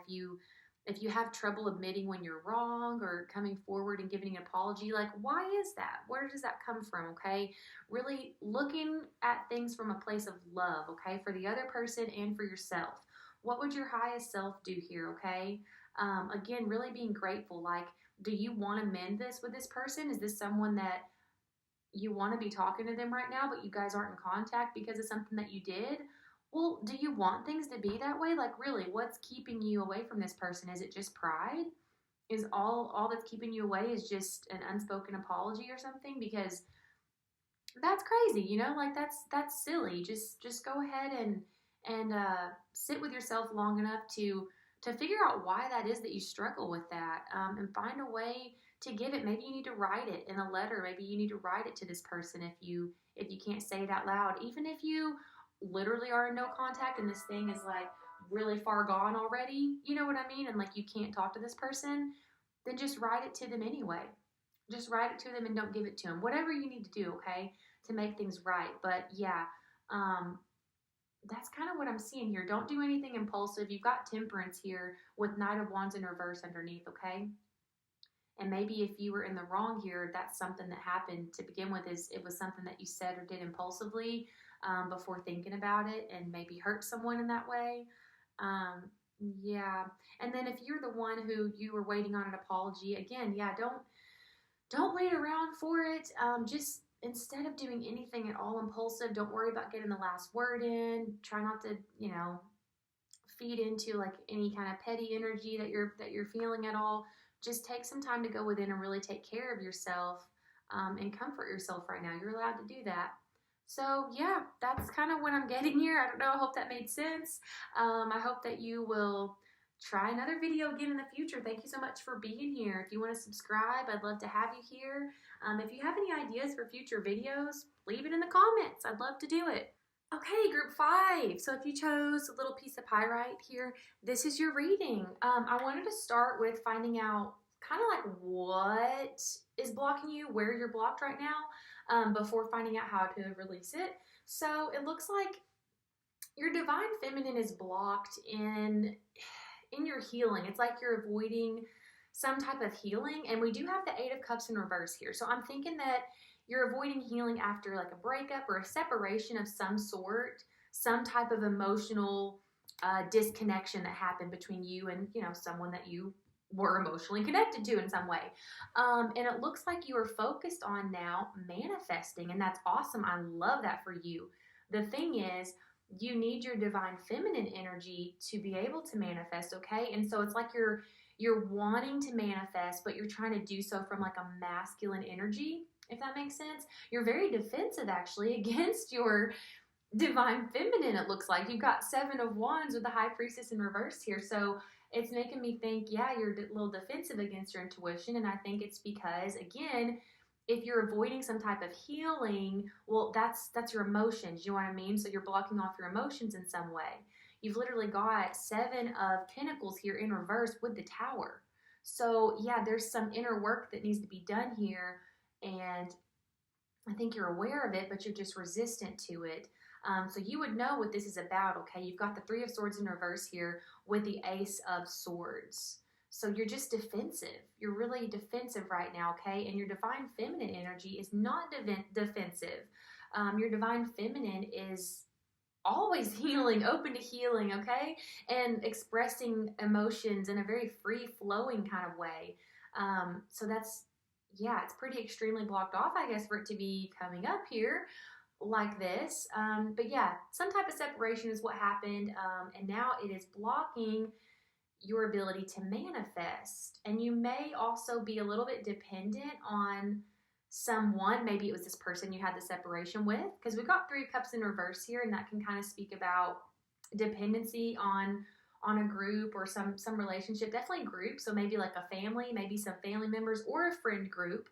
if you have trouble admitting when you're wrong or coming forward and giving an apology, like why is that? Where does that come from, okay? Really looking at things from a place of love, okay, for the other person and for yourself. What would your highest self do here, okay? Again, really being grateful. Like, do you want to mend this with this person? Is this someone that you want to be talking to them right now, but you guys aren't in contact because of something that you did? Well, do you want things to be that way? Like, really, what's keeping you away from this person? Is it just pride? is all that's keeping you away is just an unspoken apology or something? Because that's crazy, you know, like that's silly. Just go ahead and sit with yourself long enough to figure out why that is that you struggle with that, and find a way to give it. Maybe you need to write it in a letter. Maybe you need to write it to this person if you can't say it out loud. Even if you literally are in no contact and this thing is like really far gone already, you know what I mean? And like you can't talk to this person, then just write it to them anyway. Just write it to them and don't give it to them. Whatever you need to do, okay, to make things right. But yeah, um, that's kind of what I'm seeing here. Don't do anything impulsive. You've got temperance here with Knight of Wands in reverse underneath, okay? And maybe if you were in the wrong here, that's something that happened to begin with. Is it was something that you said or did impulsively, before thinking about it, and maybe hurt someone in that way. Um, yeah. And then if you're the one who you were waiting on an apology, again, yeah, don't wait around for it. Just instead of doing anything at all impulsive, don't worry about getting the last word in. Try not to, feed into like any kind of petty energy that you're feeling at all. Just take some time to go within and really take care of yourself, and comfort yourself right now. You're allowed to do that. So yeah, that's kind of what I'm getting here. I don't know. I hope that made sense. I hope that you will try another video again in the future. Thank you so much for being here. If you want to subscribe, I'd love to have you here. If you have any ideas for future videos, leave it in the comments. I'd love to do it. Okay, group 5. So if you chose a little piece of pyrite here, this is your reading. I wanted to start with finding out kind of like what is blocking you, where you're blocked right now, before finding out how to release it. So it looks like your divine feminine is blocked in your healing. It's like you're avoiding some type of healing, and we do have the 8 of Cups in reverse here. So I'm thinking that you're avoiding healing after like a breakup or a separation of some sort, some type of emotional disconnection that happened between you and, someone that you were emotionally connected to in some way. And it looks like you are focused on now manifesting, and that's awesome. I love that for you. The thing is, you need your divine feminine energy to be able to manifest, okay? And so it's like you're wanting to manifest, but you're trying to do so from like a masculine energy, if that makes sense. You're very defensive actually against your divine feminine. It looks like you've got 7 of Wands with the High Priestess in reverse here. So it's making me think, yeah, you're a little defensive against your intuition. And I think it's because, again, if you're avoiding some type of healing, well, that's your emotions. You know what I mean? So you're blocking off your emotions in some way. You've literally got 7 of Pentacles here in reverse with the Tower. So yeah, there's some inner work that needs to be done here. And I think you're aware of it, but you're just resistant to it. So you would know what this is about, okay? You've got the 3 of Swords in reverse here with the Ace of Swords. So you're just defensive. You're really defensive right now, okay? And your divine feminine energy is not defensive. Your divine feminine is always healing, open to healing, okay? And expressing emotions in a very free-flowing kind of way. So that's, yeah, it's pretty extremely blocked off, I guess, for it to be coming up here like this. But yeah, some type of separation is what happened, and now it is blocking your ability to manifest. And you may also be a little bit dependent on someone. Maybe it was this person you had the separation with, because we've got 3 of Cups in reverse here, and that can kind of speak about dependency on a group or some relationship. Definitely group. So maybe like a family, maybe some family members or a friend group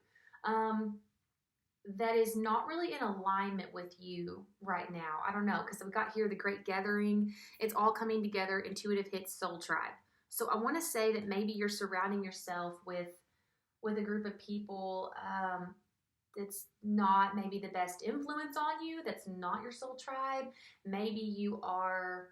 that is not really in alignment with you right now. I don't know, because we got here the Great Gathering. It's all coming together. Intuitive hits Soul Tribe. So I want to say that maybe you're surrounding yourself with a group of people that's not maybe the best influence on you, that's not your soul tribe. Maybe you are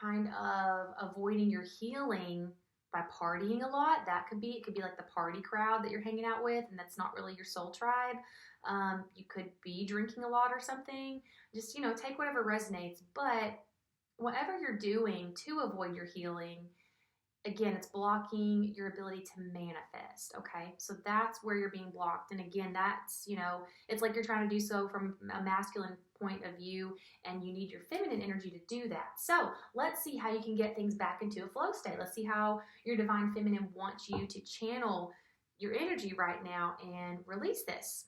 kind of avoiding your healing by partying a lot. That could be, it could be like the party crowd that you're hanging out with, and that's not really your soul tribe. You could be drinking a lot or something. Just, take whatever resonates. But whatever you're doing to avoid your healing, again, it's blocking your ability to manifest. Okay, so that's where you're being blocked. And again, that's, it's like you're trying to do so from a masculine point of view, and you need your feminine energy to do that. So let's see how you can get things back into a flow state. Let's see how your divine feminine wants you to channel your energy right now and release this.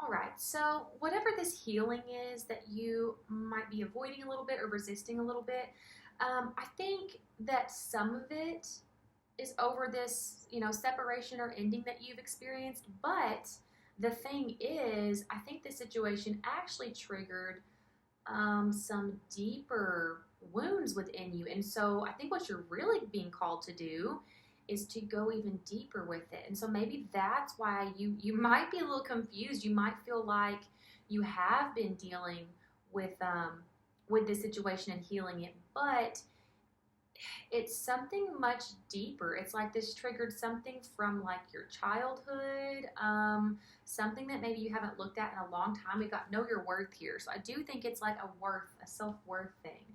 All right, so whatever this healing is that you might be avoiding a little bit or resisting a little bit, I think that some of it is over this, separation or ending that you've experienced. But the thing is, I think this situation actually triggered some deeper wounds within you. And so I think what you're really being called to do is to go even deeper with it. And so maybe that's why you might be a little confused. You might feel like you have been dealing with this situation and healing it, but it's something much deeper. It's like this triggered something from like your childhood, something that maybe you haven't looked at in a long time. We've got know your worth here. So I do think it's like a self-worth thing.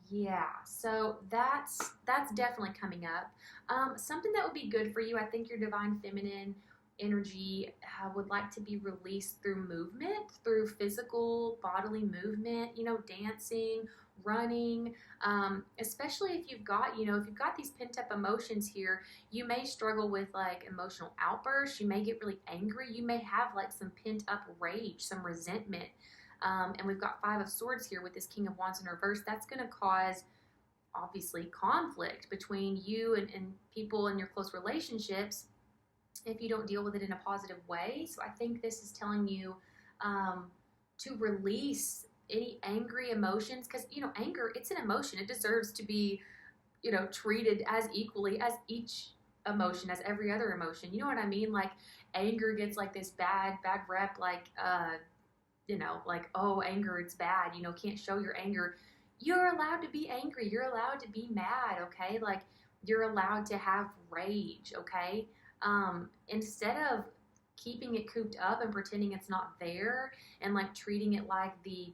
Yeah, so that's definitely coming up. Something that would be good for you, I think your divine feminine energy would like to be released through movement, through physical bodily movement, dancing, running, especially if you've got, these pent up emotions here. You may struggle with like emotional outbursts. You may get really angry. You may have like some pent up rage, some resentment. And we've got Five of Swords here with this King of Wands in reverse. That's going to cause, obviously, conflict between you and people in your close relationships if you don't deal with it in a positive way. So I think this is telling you to release any angry emotions, because, anger, it's an emotion. It deserves to be, treated as equally as each emotion, as every other emotion. You know what I mean? Like, anger gets like this bad rep, like, like, oh, anger, it's bad, can't show your anger. You're allowed to be angry. You're allowed to be mad, okay? Like, you're allowed to have rage, okay? Instead of keeping it cooped up and pretending it's not there and like treating it like the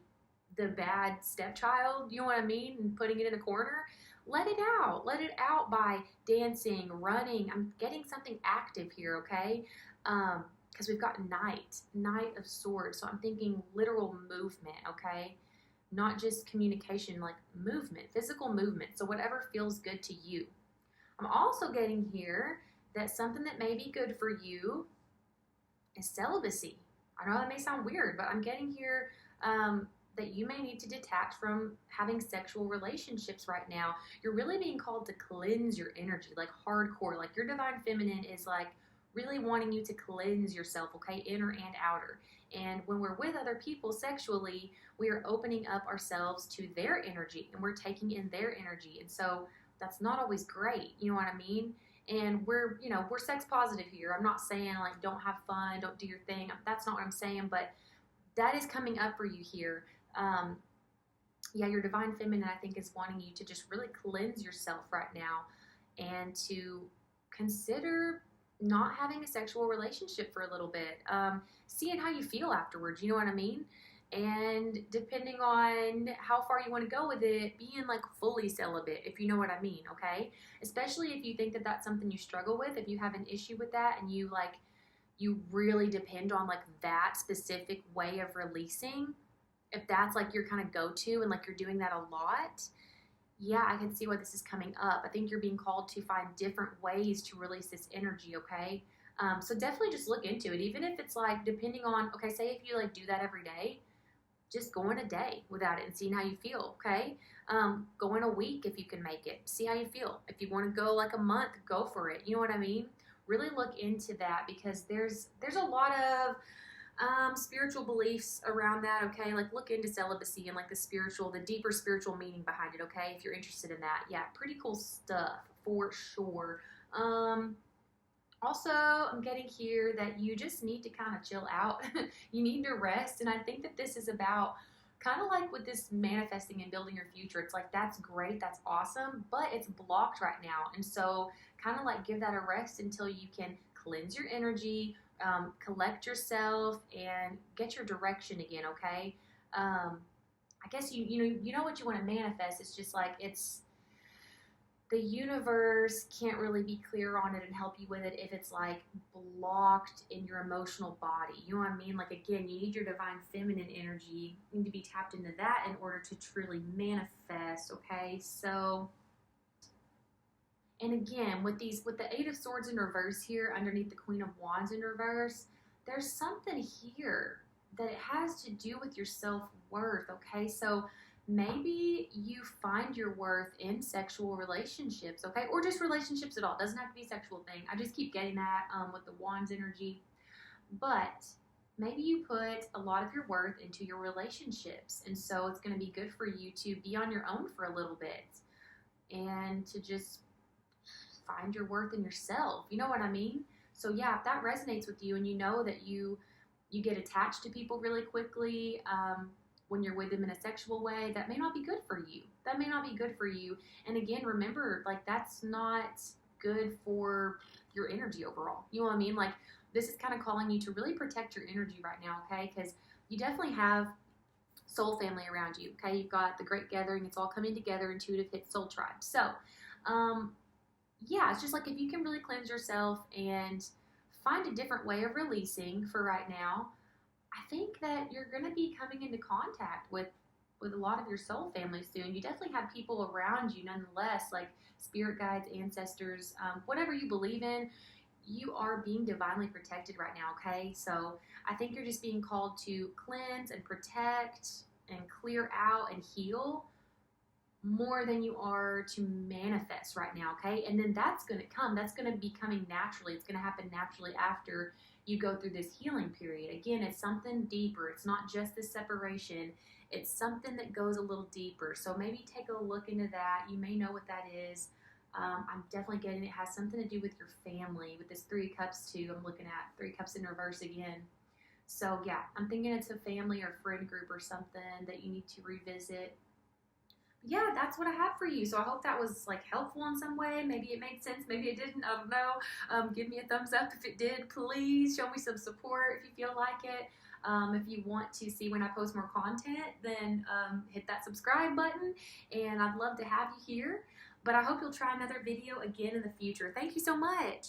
bad stepchild, you know what I mean? And putting it in a corner, let it out. Let it out by dancing, running. I'm getting something active here, okay? Because we've got Knight of Swords. So I'm thinking literal movement, okay? Not just communication, like movement, physical movement. So whatever feels good to you. I'm also getting here that something that may be good for you is celibacy. I know that may sound weird, but I'm getting here that you may need to detach from having sexual relationships right now. You're really being called to cleanse your energy, like hardcore. Like your divine feminine is like really wanting you to cleanse yourself, okay, inner and outer. And when we're with other people sexually, we are opening up ourselves to their energy and we're taking in their energy. And so that's not always great, you know what I mean? And we're sex positive here. I'm not saying like don't have fun, don't do your thing. That's not what I'm saying, but that is coming up for you here. Yeah, your divine feminine, I think, is wanting you to just really cleanse yourself right now and to consider not having a sexual relationship for a little bit, seeing how you feel afterwards, you know what I mean? And depending on how far you want to go with it, being like fully celibate, if you know what I mean, okay? Especially if you think that that's something you struggle with, if you have an issue with that and you really depend on like that specific way of releasing, if that's like your kind of go-to and like you're doing that a lot, yeah, I can see why this is coming up. I think you're being called to find different ways to release this energy, okay? So definitely just look into it, even if it's like depending on, okay, say if you like do that every day, just going a day without it and seeing how you feel, okay? Going a week if you can make it. See how you feel. If you want to go like a month, go for it. You know what I mean? Really look into that because there's a lot of spiritual beliefs around that, okay? Like look into celibacy and like the deeper spiritual meaning behind it, okay? If you're interested in that. Yeah, pretty cool stuff for sure. Also, I'm getting here that you just need to kind of chill out. You need to rest. And I think that this is about kind of like with this manifesting and building your future. It's like, that's great. That's awesome. But it's blocked right now. And so kind of like give that a rest until you can cleanse your energy, collect yourself, and get your direction again, okay? I guess you know what you want to manifest. It's just like, it's the universe can't really be clear on it and help you with it if it's like blocked in your emotional body. You know what I mean? Like, again, you need your divine feminine energy. You need to be tapped into that in order to truly manifest, okay? So, and again, with the Eight of Swords in reverse here underneath the Queen of Wands in reverse, there's something here that it has to do with your self-worth, okay? So maybe you find your worth in sexual relationships, okay? Or just relationships at all. It doesn't have to be a sexual thing. I just keep getting that with the Wands energy. But maybe you put a lot of your worth into your relationships. And so it's going to be good for you to be on your own for a little bit and to just find your worth in yourself. You know what I mean? So yeah, if that resonates with you and you know that you get attached to people really quickly when you're with them in a sexual way, that may not be good for you. That may not be good for you. And again, remember, like, that's not good for your energy overall. You know what I mean? Like, this is kind of calling you to really protect your energy right now, okay? Because you definitely have soul family around you, okay? You've got the Great Gathering. It's all coming together. Intuitive hits soul tribe. So, yeah, it's just like if you can really cleanse yourself and find a different way of releasing for right now, I think that you're going to be coming into contact with a lot of your soul family soon. You definitely have people around you nonetheless, like spirit guides, ancestors, whatever you believe in. You are being divinely protected right now, okay? So I think you're just being called to cleanse and protect and clear out and heal more than you are to manifest right now, okay? And then that's going to come. That's going to be coming naturally. It's going to happen naturally after you go through this healing period. Again, it's something deeper. It's not just the separation. It's something that goes a little deeper. So maybe take a look into that. You may know what that is. I'm definitely getting it has something to do with your family. With this Three of Cups too, I'm looking at Three Cups in reverse again. So yeah, I'm thinking it's a family or friend group or something that you need to revisit. Yeah, that's what I have for you. So I hope that was like helpful in some way. Maybe it made sense. Maybe it didn't. I don't know. Give me a thumbs up if it did. Please show me some support if you feel like it. If you want to see when I post more content, then hit that subscribe button. And I'd love to have you here. But I hope you'll try another video again in the future. Thank you so much.